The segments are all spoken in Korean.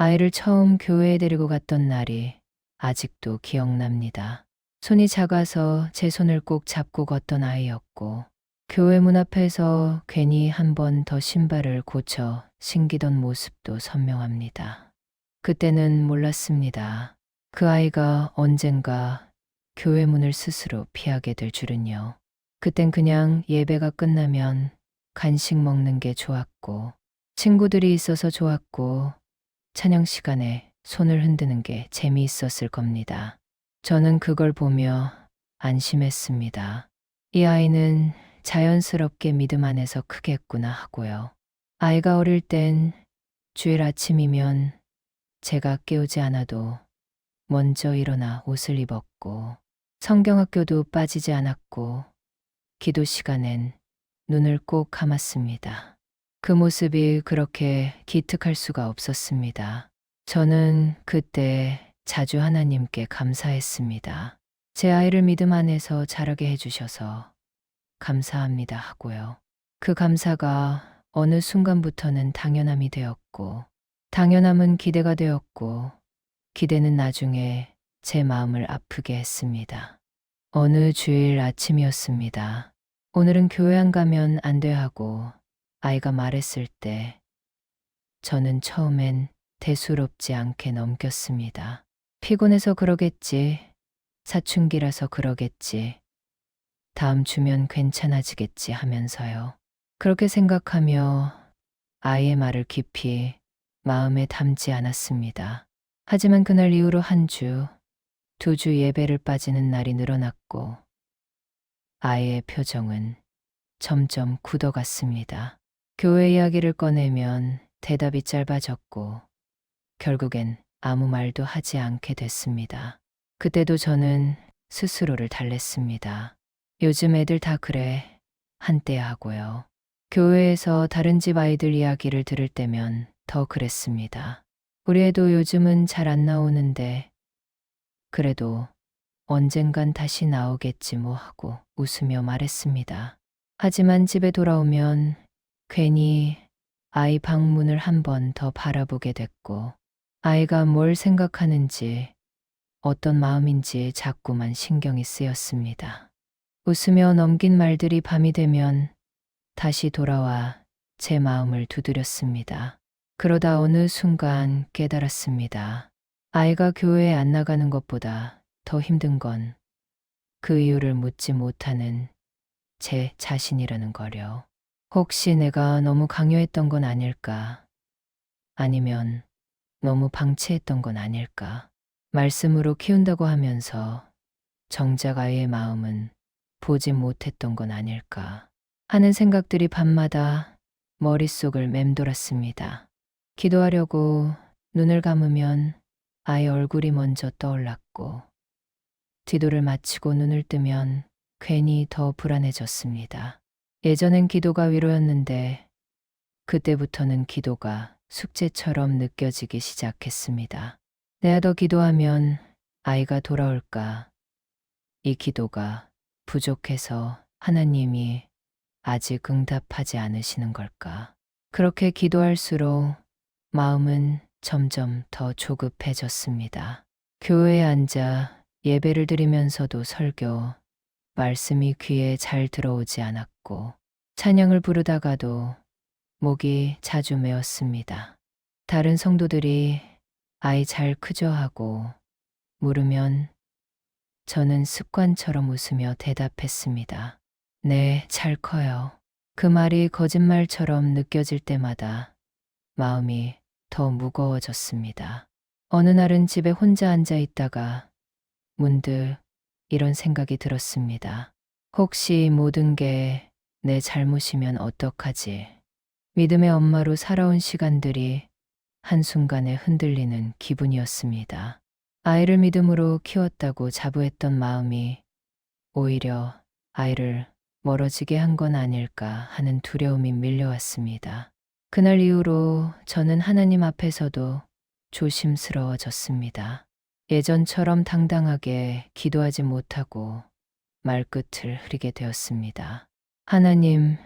아이를 처음 교회에 데리고 갔던 날이 아직도 기억납니다. 손이 작아서 제 손을 꼭 잡고 걷던 아이였고, 교회 문 앞에서 괜히 한 번 더 신발을 고쳐 신기던 모습도 선명합니다. 그때는 몰랐습니다. 그 아이가 언젠가 교회 문을 스스로 피하게 될 줄은요. 그땐 그냥 예배가 끝나면 간식 먹는 게 좋았고, 친구들이 있어서 좋았고, 찬양 시간에 손을 흔드는 게 재미있었을 겁니다. 저는 그걸 보며 안심했습니다. 이 아이는 자연스럽게 믿음 안에서 크겠구나 하고요. 아이가 어릴 땐 주일 아침이면 제가 깨우지 않아도 먼저 일어나 옷을 입었고, 성경학교도 빠지지 않았고, 기도 시간엔 눈을 꼭 감았습니다. 그 모습이 그렇게 기특할 수가 없었습니다. 저는 그때 자주 하나님께 감사했습니다. 제 아이를 믿음 안에서 자라게 해주셔서 감사합니다 하고요. 그 감사가 어느 순간부터는 당연함이 되었고, 당연함은 기대가 되었고, 기대는 나중에 제 마음을 아프게 했습니다. 어느 주일 아침이었습니다. 오늘은 교회 안 가면 안 돼 하고 아이가 말했을 때 저는 처음엔 대수롭지 않게 넘겼습니다. 피곤해서 그러겠지. 사춘기라서 그러겠지. 다음 주면 괜찮아지겠지 하면서요. 그렇게 생각하며 아이의 말을 깊이 마음에 담지 않았습니다. 하지만 그날 이후로 한 주, 두 주 예배를 빠지는 날이 늘어났고 아이의 표정은 점점 굳어갔습니다. 교회 이야기를 꺼내면 대답이 짧아졌고 결국엔 아무 말도 하지 않게 됐습니다. 그때도 저는 스스로를 달랬습니다. 요즘 애들 다 그래. 한때야 하고요. 교회에서 다른 집 아이들 이야기를 들을 때면 더 그랬습니다. 우리 애도 요즘은 잘 안 나오는데 그래도 언젠간 다시 나오겠지 뭐 하고 웃으며 말했습니다. 하지만 집에 돌아오면 괜히 아이 방문을 한 번 더 바라보게 됐고 아이가 뭘 생각하는지 어떤 마음인지 자꾸만 신경이 쓰였습니다. 웃으며 넘긴 말들이 밤이 되면 다시 돌아와 제 마음을 두드렸습니다. 그러다 어느 순간 깨달았습니다. 아이가 교회에 안 나가는 것보다 더 힘든 건 그 이유를 묻지 못하는 제 자신이라는 거려. 혹시 내가 너무 강요했던 건 아닐까? 아니면 너무 방치했던 건 아닐까? 말씀으로 키운다고 하면서 정작 아이의 마음은 보지 못했던 건 아닐까? 하는 생각들이 밤마다 머릿속을 맴돌았습니다. 기도하려고 눈을 감으면 아이 얼굴이 먼저 떠올랐고 기도를 마치고 눈을 뜨면 괜히 더 불안해졌습니다. 예전엔 기도가 위로였는데 그때부터는 기도가 숙제처럼 느껴지기 시작했습니다. 내가 더 기도하면 아이가 돌아올까? 이 기도가 부족해서 하나님이 아직 응답하지 않으시는 걸까? 그렇게 기도할수록 마음은 점점 더 조급해졌습니다. 교회에 앉아 예배를 드리면서도 설교, 말씀이 귀에 잘 들어오지 않았고 찬양을 부르다가도 목이 자주 메었습니다. 다른 성도들이 아이 잘 크죠 하고 물으면 저는 습관처럼 웃으며 대답했습니다. 네, 잘 커요. 그 말이 거짓말처럼 느껴질 때마다 마음이 더 무거워졌습니다. 어느 날은 집에 혼자 앉아 있다가 문득 이런 생각이 들었습니다. 혹시 모든 게 내 잘못이면 어떡하지? 믿음의 엄마로 살아온 시간들이 한순간에 흔들리는 기분이었습니다. 아이를 믿음으로 키웠다고 자부했던 마음이 오히려 아이를 멀어지게 한 건 아닐까 하는 두려움이 밀려왔습니다. 그날 이후로 저는 하나님 앞에서도 조심스러워졌습니다. 예전처럼 당당하게 기도하지 못하고 말끝을 흐리게 되었습니다. 하나님,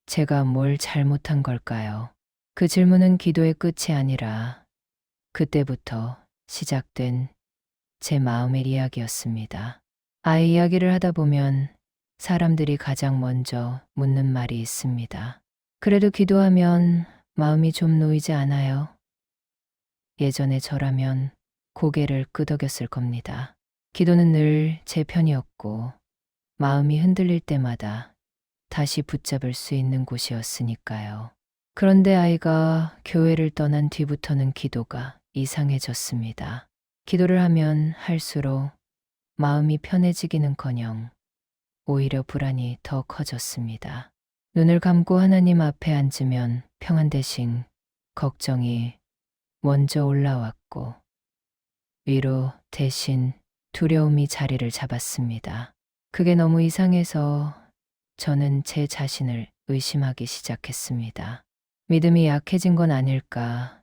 제가 뭘 잘못한 걸까요? 그 질문은 기도의 끝이 아니라 그때부터 시작된 제 마음의 이야기였습니다. 아이 이야기를 하다 보면 사람들이 가장 먼저 묻는 말이 있습니다. 그래도 기도하면 마음이 좀 놓이지 않아요? 예전에 저라면 고개를 끄덕였을 겁니다. 기도는 늘 제 편이었고 마음이 흔들릴 때마다 다시 붙잡을 수 있는 곳이었으니까요. 그런데 아이가 교회를 떠난 뒤부터는 기도가 이상해졌습니다. 기도를 하면 할수록 마음이 편해지기는커녕 오히려 불안이 더 커졌습니다. 눈을 감고 하나님 앞에 앉으면 평안 대신 걱정이 먼저 올라왔고 위로 대신 두려움이 자리를 잡았습니다. 그게 너무 이상해서 저는 제 자신을 의심하기 시작했습니다. 믿음이 약해진 건 아닐까,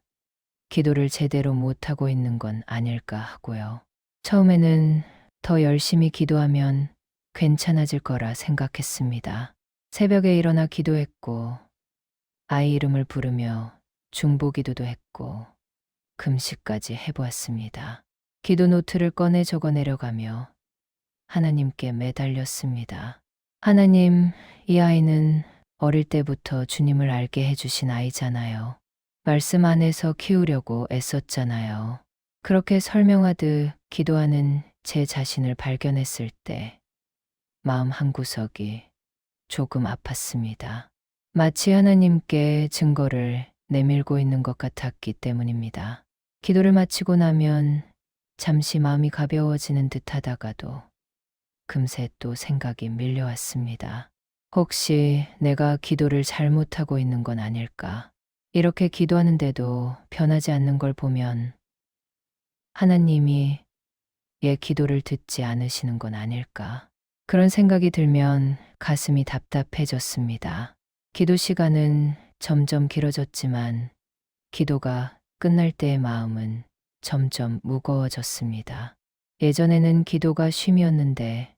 기도를 제대로 못하고 있는 건 아닐까 하고요. 처음에는 더 열심히 기도하면 괜찮아질 거라 생각했습니다. 새벽에 일어나 기도했고, 아이 이름을 부르며 중보기도도 했고, 금식까지 해보았습니다. 기도 노트를 꺼내 적어 내려가며 하나님께 매달렸습니다. 하나님, 이 아이는 어릴 때부터 주님을 알게 해주신 아이잖아요. 말씀 안에서 키우려고 애썼잖아요. 그렇게 설명하듯 기도하는 제 자신을 발견했을 때 마음 한구석이 조금 아팠습니다. 마치 하나님께 증거를 내밀고 있는 것 같았기 때문입니다. 기도를 마치고 나면 잠시 마음이 가벼워지는 듯 하다가도 금세 또 생각이 밀려왔습니다. 혹시 내가 기도를 잘못하고 있는 건 아닐까? 이렇게 기도하는데도 변하지 않는 걸 보면 하나님이 얘 기도를 듣지 않으시는 건 아닐까? 그런 생각이 들면 가슴이 답답해졌습니다. 기도 시간은 점점 길어졌지만 기도가 끝날 때의 마음은 점점 무거워졌습니다. 예전에는 기도가 쉼이었는데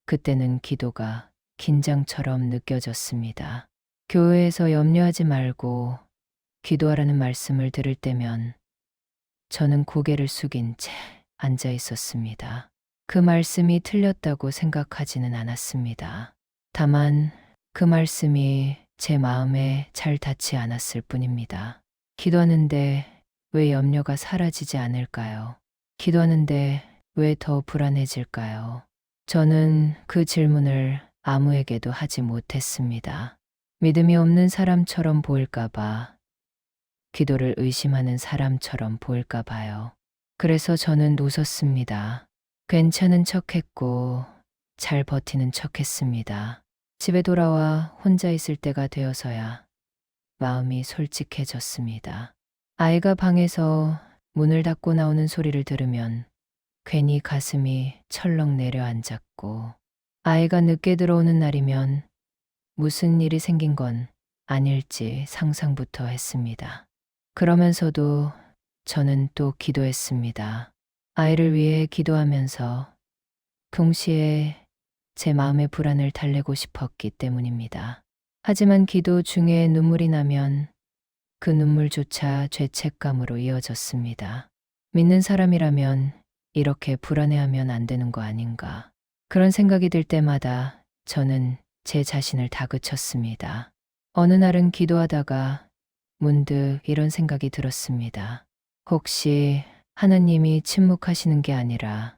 그때는 기도가 긴장처럼 느껴졌습니다. 교회에서 염려하지 말고 기도하라는 말씀을 들을 때면 저는 고개를 숙인 채 앉아 있었습니다. 그 말씀이 틀렸다고 생각하지는 않았습니다. 다만 그 말씀이 제 마음에 잘 닿지 않았을 뿐입니다. 기도하는데 왜 염려가 사라지지 않을까요? 기도하는데 왜 더 불안해질까요? 저는 그 질문을 아무에게도 하지 못했습니다. 믿음이 없는 사람처럼 보일까봐, 기도를 의심하는 사람처럼 보일까봐요. 그래서 저는 웃었습니다. 괜찮은 척했고 잘 버티는 척했습니다. 집에 돌아와 혼자 있을 때가 되어서야 마음이 솔직해졌습니다. 아이가 방에서 문을 닫고 나오는 소리를 들으면 괜히 가슴이 철렁 내려앉았고, 아이가 늦게 들어오는 날이면 무슨 일이 생긴 건 아닐지 상상부터 했습니다. 그러면서도 저는 또 기도했습니다. 아이를 위해 기도하면서 동시에 제 마음의 불안을 달래고 싶었기 때문입니다. 하지만 기도 중에 눈물이 나면 그 눈물조차 죄책감으로 이어졌습니다. 믿는 사람이라면 이렇게 불안해하면 안 되는 거 아닌가. 그런 생각이 들 때마다 저는 제 자신을 다그쳤습니다. 어느 날은 기도하다가 문득 이런 생각이 들었습니다. 혹시 하나님이 침묵하시는 게 아니라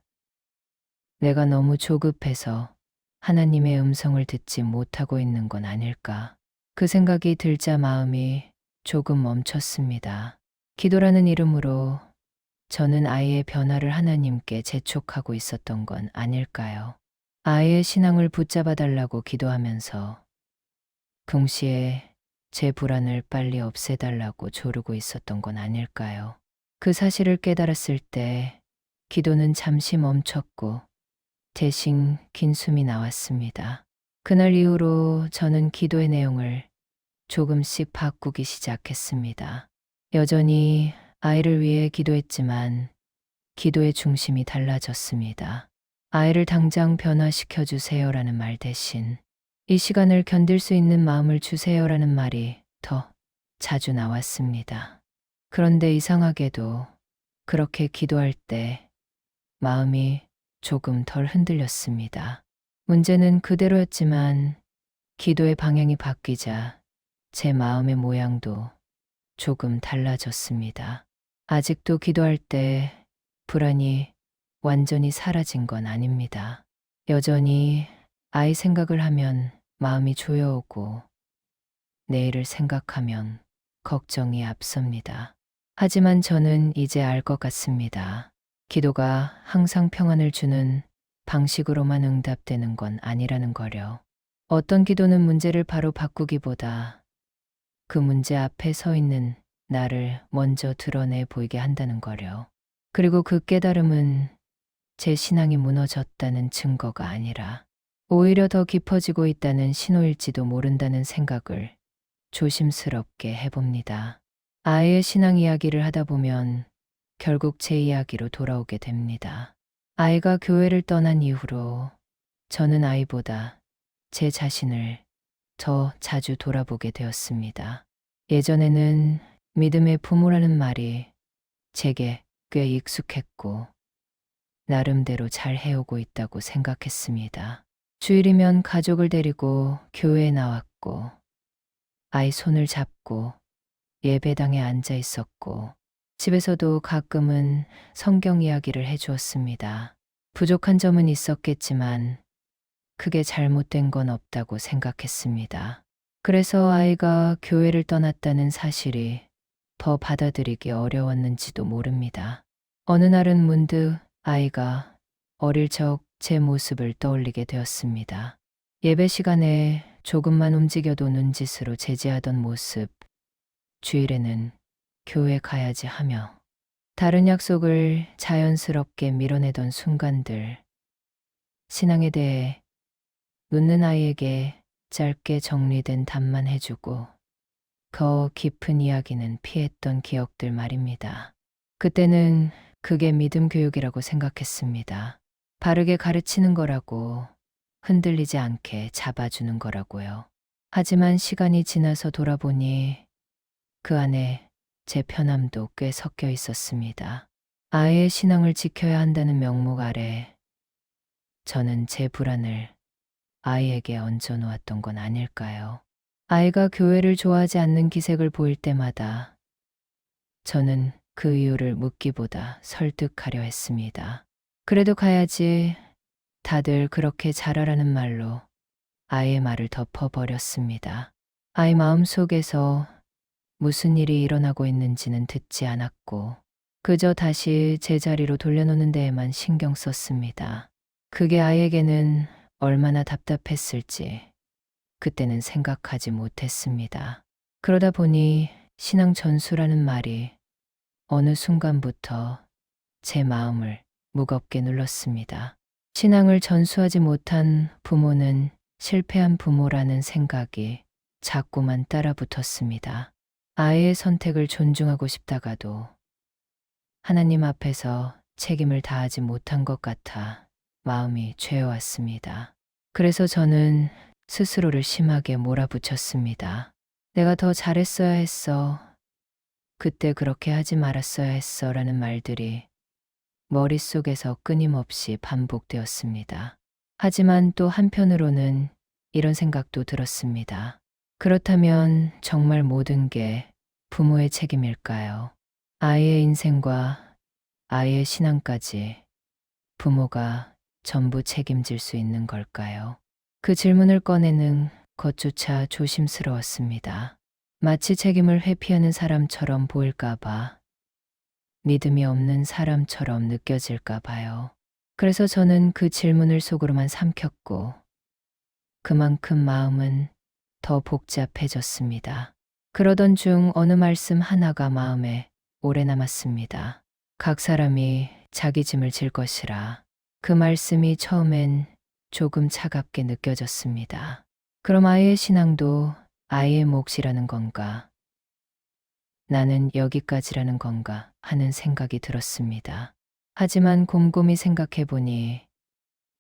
내가 너무 조급해서 하나님의 음성을 듣지 못하고 있는 건 아닐까. 그 생각이 들자 마음이 조금 멈췄습니다. 기도라는 이름으로 저는 아이의 변화를 하나님께 재촉하고 있었던 건 아닐까요? 아이의 신앙을 붙잡아 달라고 기도하면서 동시에 제 불안을 빨리 없애달라고 조르고 있었던 건 아닐까요? 그 사실을 깨달았을 때 기도는 잠시 멈췄고 대신 긴 숨이 나왔습니다. 그날 이후로 저는 기도의 내용을 조금씩 바꾸기 시작했습니다. 여전히 아이를 위해 기도했지만 기도의 중심이 달라졌습니다. 아이를 당장 변화시켜 주세요라는 말 대신 이 시간을 견딜 수 있는 마음을 주세요라는 말이 더 자주 나왔습니다. 그런데 이상하게도 그렇게 기도할 때 마음이 조금 덜 흔들렸습니다. 문제는 그대로였지만 기도의 방향이 바뀌자 제 마음의 모양도 조금 달라졌습니다. 아직도 기도할 때 불안이 완전히 사라진 건 아닙니다. 여전히 아이 생각을 하면 마음이 조여오고 내일을 생각하면 걱정이 앞섭니다. 하지만 저는 이제 알 것 같습니다. 기도가 항상 평안을 주는 방식으로만 응답되는 건 아니라는 거려. 어떤 기도는 문제를 바로 바꾸기보다 그 문제 앞에 서 있는 나를 먼저 드러내 보이게 한다는 거려. 그리고 그 깨달음은 제 신앙이 무너졌다는 증거가 아니라 오히려 더 깊어지고 있다는 신호일지도 모른다는 생각을 조심스럽게 해봅니다. 아이의 신앙 이야기를 하다 보면 결국 제 이야기로 돌아오게 됩니다. 아이가 교회를 떠난 이후로 저는 아이보다 제 자신을 더 자주 돌아보게 되었습니다. 예전에는 믿음의 부모라는 말이 제게 꽤 익숙했고 나름대로 잘 해오고 있다고 생각했습니다. 주일이면 가족을 데리고 교회에 나왔고 아이 손을 잡고 예배당에 앉아 있었고 집에서도 가끔은 성경 이야기를 해주었습니다. 부족한 점은 있었겠지만 크게 잘못된 건 없다고 생각했습니다. 그래서 아이가 교회를 떠났다는 사실이 더 받아들이기 어려웠는지도 모릅니다. 어느 날은 문득 아이가 어릴 적 제 모습을 떠올리게 되었습니다. 예배 시간에 조금만 움직여도 눈짓으로 제지하던 모습, 주일에는 교회 가야지 하며 다른 약속을 자연스럽게 밀어내던 순간들, 신앙에 대해 묻는 아이에게 짧게 정리된 답만 해주고 더 깊은 이야기는 피했던 기억들 말입니다. 그때는 그게 믿음 교육이라고 생각했습니다. 바르게 가르치는 거라고, 흔들리지 않게 잡아주는 거라고요. 하지만 시간이 지나서 돌아보니 그 안에 제 편함도 꽤 섞여 있었습니다. 아이의 신앙을 지켜야 한다는 명목 아래 저는 제 불안을 아이에게 얹어놓았던 건 아닐까요? 아이가 교회를 좋아하지 않는 기색을 보일 때마다 저는 그 이유를 묻기보다 설득하려 했습니다. 그래도 가야지, 다들 그렇게 잘하라는 말로 아이의 말을 덮어버렸습니다. 아이 마음속에서 무슨 일이 일어나고 있는지는 듣지 않았고 그저 다시 제자리로 돌려놓는 데에만 신경 썼습니다. 그게 아이에게는 얼마나 답답했을지 그때는 생각하지 못했습니다. 그러다 보니 신앙 전수라는 말이 어느 순간부터 제 마음을 무겁게 눌렀습니다. 신앙을 전수하지 못한 부모는 실패한 부모라는 생각이 자꾸만 따라붙었습니다. 아이의 선택을 존중하고 싶다가도 하나님 앞에서 책임을 다하지 못한 것 같아 마음이 죄어왔습니다. 그래서 저는 스스로를 심하게 몰아붙였습니다. 내가 더 잘했어야 했어. 그때 그렇게 하지 말았어야 했어. 라는 말들이 머릿속에서 끊임없이 반복되었습니다. 하지만 또 한편으로는 이런 생각도 들었습니다. 그렇다면 정말 모든 게 부모의 책임일까요? 아이의 인생과 아이의 신앙까지 부모가 전부 책임질 수 있는 걸까요? 그 질문을 꺼내는 것조차 조심스러웠습니다. 마치 책임을 회피하는 사람처럼 보일까봐, 믿음이 없는 사람처럼 느껴질까 봐요. 그래서 저는 그 질문을 속으로만 삼켰고 그만큼 마음은 더 복잡해졌습니다. 그러던 중 어느 말씀 하나가 마음에 오래 남았습니다. 각 사람이 자기 짐을 질 것이라. 그 말씀이 처음엔 조금 차갑게 느껴졌습니다. 그럼 아이의 신앙도 아이의 몫이라는 건가? 나는 여기까지라는 건가 하는 생각이 들었습니다. 하지만 곰곰이 생각해보니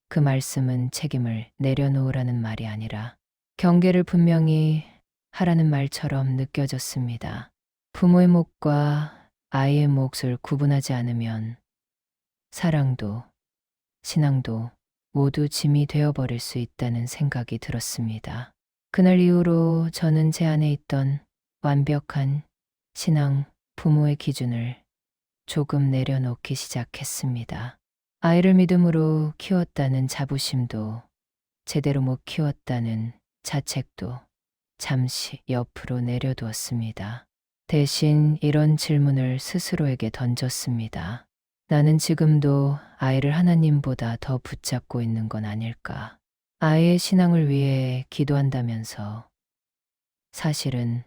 그 말씀은 책임을 내려놓으라는 말이 아니라 경계를 분명히 하라는 말처럼 느껴졌습니다. 부모의 몫과 아이의 몫을 구분하지 않으면 사랑도 신앙도 모두 짐이 되어버릴 수 있다는 생각이 들었습니다. 그날 이후로 저는 제 안에 있던 완벽한 신앙, 부모의 기준을 조금 내려놓기 시작했습니다. 아이를 믿음으로 키웠다는 자부심도, 제대로 못 키웠다는 자책도 잠시 옆으로 내려두었습니다. 대신 이런 질문을 스스로에게 던졌습니다. 나는 지금도 아이를 하나님보다 더 붙잡고 있는 건 아닐까? 아이의 신앙을 위해 기도한다면서 사실은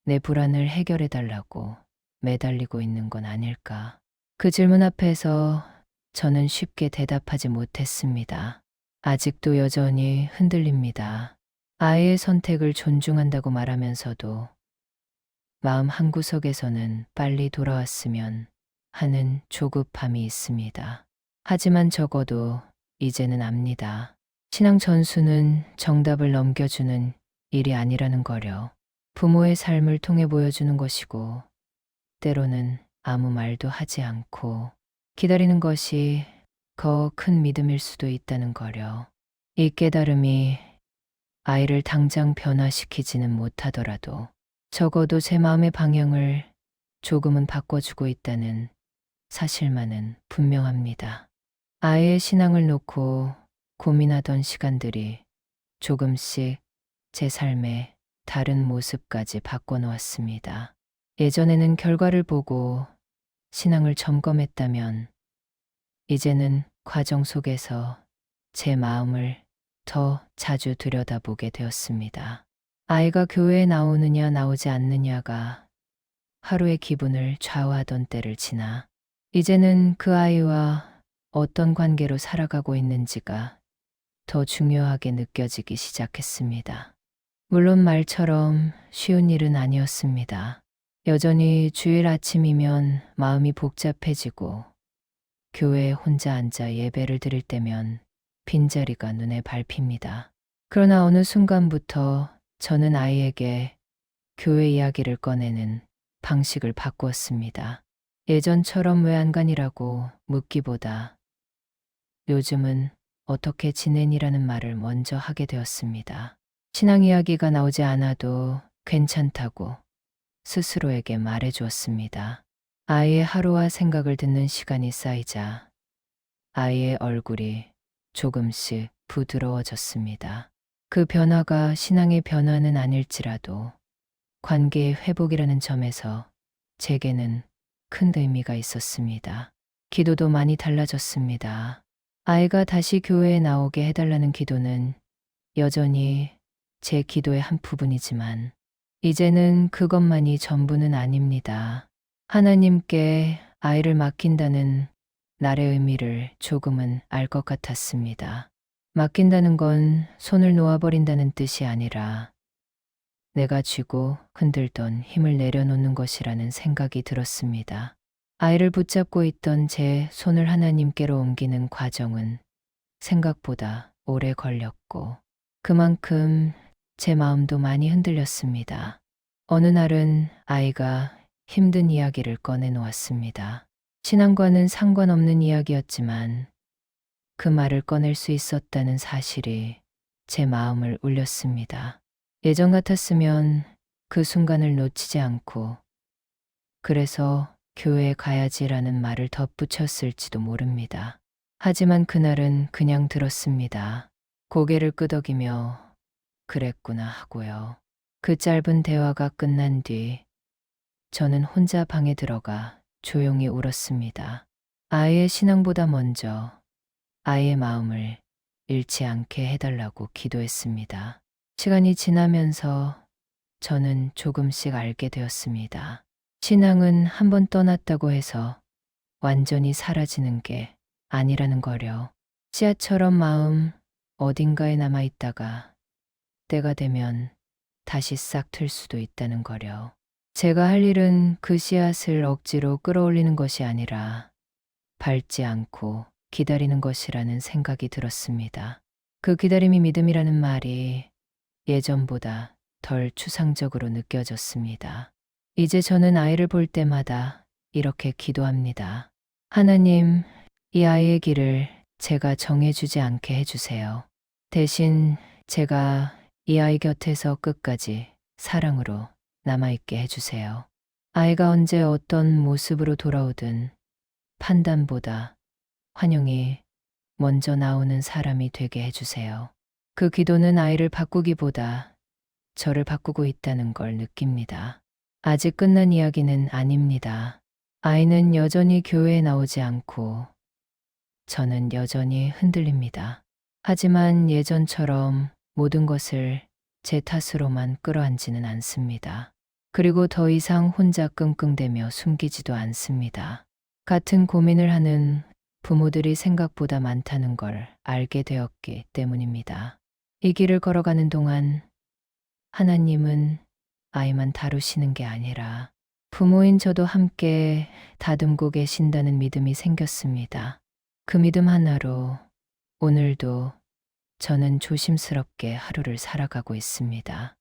내 불안을 해결해 달라고 매달리고 있는 건 아닐까? 그 질문 앞에서 저는 쉽게 대답하지 못했습니다. 아직도 여전히 흔들립니다. 아이의 선택을 존중한다고 말하면서도 마음 한구석에서는 빨리 돌아왔으면 하는 조급함이 있습니다. 하지만 적어도 이제는 압니다. 신앙 전수는 정답을 넘겨주는 일이 아니라는 거려. 부모의 삶을 통해 보여주는 것이고, 때로는 아무 말도 하지 않고 기다리는 것이 더 큰 믿음일 수도 있다는 거려. 이 깨달음이 아이를 당장 변화시키지는 못하더라도 적어도 제 마음의 방향을 조금은 바꿔주고 있다는 사실만은 분명합니다. 아이의 신앙을 놓고 고민하던 시간들이 조금씩 제 삶의 다른 모습까지 바꿔놓았습니다. 예전에는 결과를 보고 신앙을 점검했다면 이제는 과정 속에서 제 마음을 더 자주 들여다보게 되었습니다. 아이가 교회에 나오느냐 나오지 않느냐가 하루의 기분을 좌우하던 때를 지나 이제는 그 아이와 어떤 관계로 살아가고 있는지가 더 중요하게 느껴지기 시작했습니다. 물론 말처럼 쉬운 일은 아니었습니다. 여전히 주일 아침이면 마음이 복잡해지고 교회에 혼자 앉아 예배를 드릴 때면 빈자리가 눈에 밟힙니다. 그러나 어느 순간부터 저는 아이에게 교회 이야기를 꺼내는 방식을 바꾸었습니다. 예전처럼 왜 안 가니라고 묻기보다 요즘은 어떻게 지내니라는 말을 먼저 하게 되었습니다. 신앙 이야기가 나오지 않아도 괜찮다고 스스로에게 말해 주었습니다. 아이의 하루와 생각을 듣는 시간이 쌓이자 아이의 얼굴이 조금씩 부드러워졌습니다. 그 변화가 신앙의 변화는 아닐지라도 관계의 회복이라는 점에서 제게는 큰 의미가 있었습니다. 기도도 많이 달라졌습니다. 아이가 다시 교회에 나오게 해달라는 기도는 여전히 제 기도의 한 부분이지만 이제는 그것만이 전부는 아닙니다. 하나님께 아이를 맡긴다는 날의 의미를 조금은 알 것 같았습니다. 맡긴다는 건 손을 놓아버린다는 뜻이 아니라 내가 쥐고 흔들던 힘을 내려놓는 것이라는 생각이 들었습니다. 아이를 붙잡고 있던 제 손을 하나님께로 옮기는 과정은 생각보다 오래 걸렸고 그만큼 제 마음도 많이 흔들렸습니다. 어느 날은 아이가 힘든 이야기를 꺼내놓았습니다. 신앙과는 상관없는 이야기였지만 그 말을 꺼낼 수 있었다는 사실이 제 마음을 울렸습니다. 예전 같았으면 그 순간을 놓치지 않고 그래서 교회에 가야지라는 말을 덧붙였을지도 모릅니다. 하지만 그날은 그냥 들었습니다. 고개를 끄덕이며 그랬구나 하고요. 그 짧은 대화가 끝난 뒤 저는 혼자 방에 들어가 조용히 울었습니다. 아이의 신앙보다 먼저 아이의 마음을 잃지 않게 해달라고 기도했습니다. 시간이 지나면서 저는 조금씩 알게 되었습니다. 신앙은 한번 떠났다고 해서 완전히 사라지는 게 아니라는 거려. 씨앗처럼 마음 어딘가에 남아있다가 때가 되면 다시 싹 틀 수도 있다는 거려. 제가 할 일은 그 씨앗을 억지로 끌어올리는 것이 아니라 밟지 않고 기다리는 것이라는 생각이 들었습니다. 그 기다림이 믿음이라는 말이 예전보다 덜 추상적으로 느껴졌습니다. 이제 저는 아이를 볼 때마다 이렇게 기도합니다. 하나님, 이 아이의 길을 제가 정해주지 않게 해주세요. 대신 제가 이 아이 곁에서 끝까지 사랑으로 남아있게 해주세요. 아이가 언제 어떤 모습으로 돌아오든 판단보다 환영이 먼저 나오는 사람이 되게 해주세요. 그 기도는 아이를 바꾸기보다 저를 바꾸고 있다는 걸 느낍니다. 아직 끝난 이야기는 아닙니다. 아이는 여전히 교회에 나오지 않고 저는 여전히 흔들립니다. 하지만 예전처럼 모든 것을 제 탓으로만 끌어안지는 않습니다. 그리고 더 이상 혼자 끙끙대며 숨기지도 않습니다. 같은 고민을 하는 부모들이 생각보다 많다는 걸 알게 되었기 때문입니다. 이 길을 걸어가는 동안 하나님은 아이만 다루시는 게 아니라 부모인 저도 함께 다듬고 계신다는 믿음이 생겼습니다. 그 믿음 하나로 오늘도 저는 조심스럽게 하루를 살아가고 있습니다.